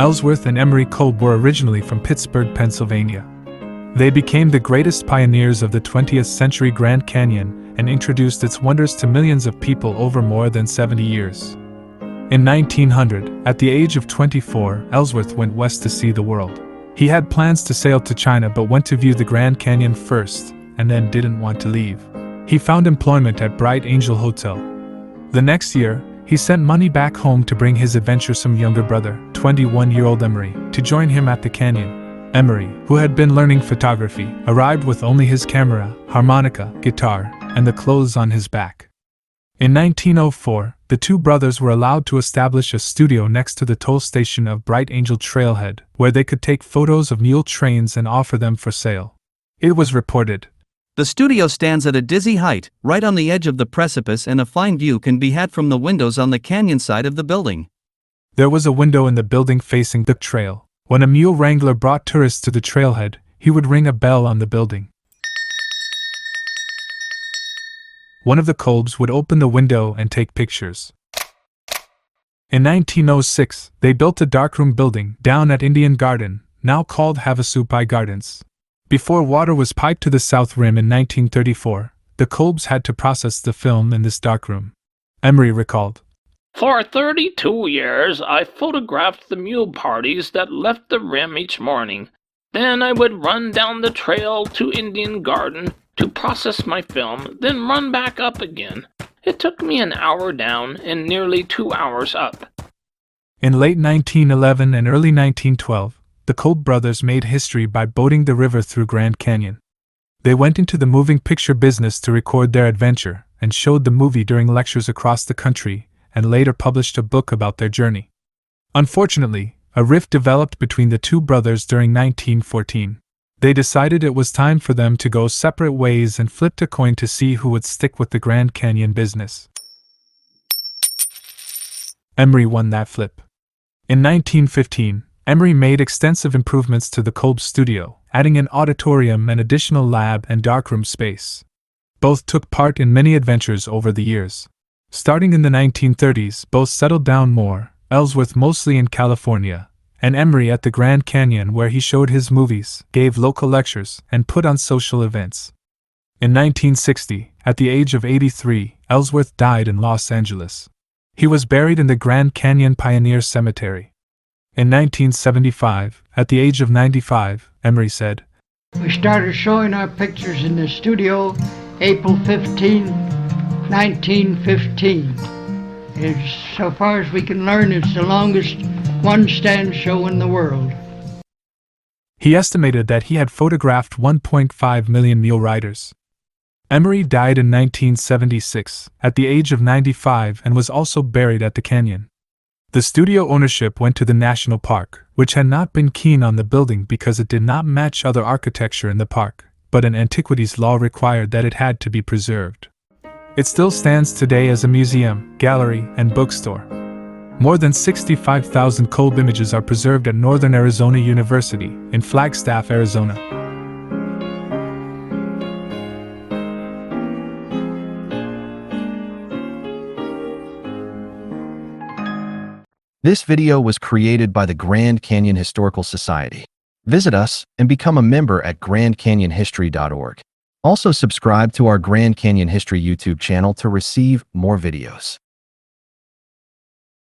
Ellsworth and Emery Kolb were originally from Pittsburgh, Pennsylvania. They became the greatest pioneers of the 20th century Grand Canyon and introduced its wonders to millions of people over more than 70 years. In 1900, at the age of 24, Ellsworth went west to see the world. He had plans to sail to China but went to view the Grand Canyon first, and then didn't want to leave. He found employment at Bright Angel Hotel. The next year, he sent money back home to bring his adventuresome younger brother, 21-year-old Emery, to join him at the canyon. Emery, who had been learning photography, arrived with only his camera, harmonica, guitar, and the clothes on his back. In 1904, the two brothers were allowed to establish a studio next to the toll station of Bright Angel Trailhead, where they could take photos of mule trains and offer them for sale. It was reported, "The studio stands at a dizzy height, right on the edge of the precipice, and a fine view can be had from the windows on the canyon side of the building." There was a window in the building facing the trail. When a mule wrangler brought tourists to the trailhead, he would ring a bell on the building. One of the Kolbs would open the window and take pictures. In 1906, they built a darkroom building down at Indian Garden, now called Havasupai Gardens. Before water was piped to the south rim in 1934, the Kolbs had to process the film in this darkroom. Emery recalled, "For 32 years, I photographed the mule parties that left the rim each morning. Then I would run down the trail to Indian Garden to process my film, then run back up again. It took me an hour down and nearly 2 hours up." In late 1911 and early 1912, the Kolb brothers made history by boating the river through Grand Canyon. They went into the moving picture business to record their adventure and showed the movie during lectures across the country, and later published a book about their journey. Unfortunately, a rift developed between the two brothers during 1914. They decided it was time for them to go separate ways and flipped a coin to see who would stick with the Grand Canyon business. Emery won that flip. In 1915, Emery made extensive improvements to the Kolb studio, adding an auditorium and additional lab and darkroom space. Both took part in many adventures over the years. Starting in the 1930s, both settled down more, Ellsworth mostly in California, and Emery at the Grand Canyon, where he showed his movies, gave local lectures, and put on social events. In 1960, at the age of 83, Ellsworth died in Los Angeles. He was buried in the Grand Canyon Pioneer Cemetery. In 1975, at the age of 95, Emery said, "We started showing our pictures in the studio April 15, 1915. So far as we can learn, it's the longest one-stand show in the world." He estimated that he had photographed 1.5 million mule riders. Emery died in 1976, at the age of 95, and was also buried at the canyon. The studio ownership went to the National Park, which had not been keen on the building because it did not match other architecture in the park, but an antiquities law required that it had to be preserved. It still stands today as a museum, gallery, and bookstore. More than 65,000 Kolb images are preserved at Northern Arizona University, in Flagstaff, Arizona. This video was created by the Grand Canyon Historical Society. Visit us and become a member at grandcanyonhistory.org. Also subscribe to our Grand Canyon History YouTube channel to receive more videos.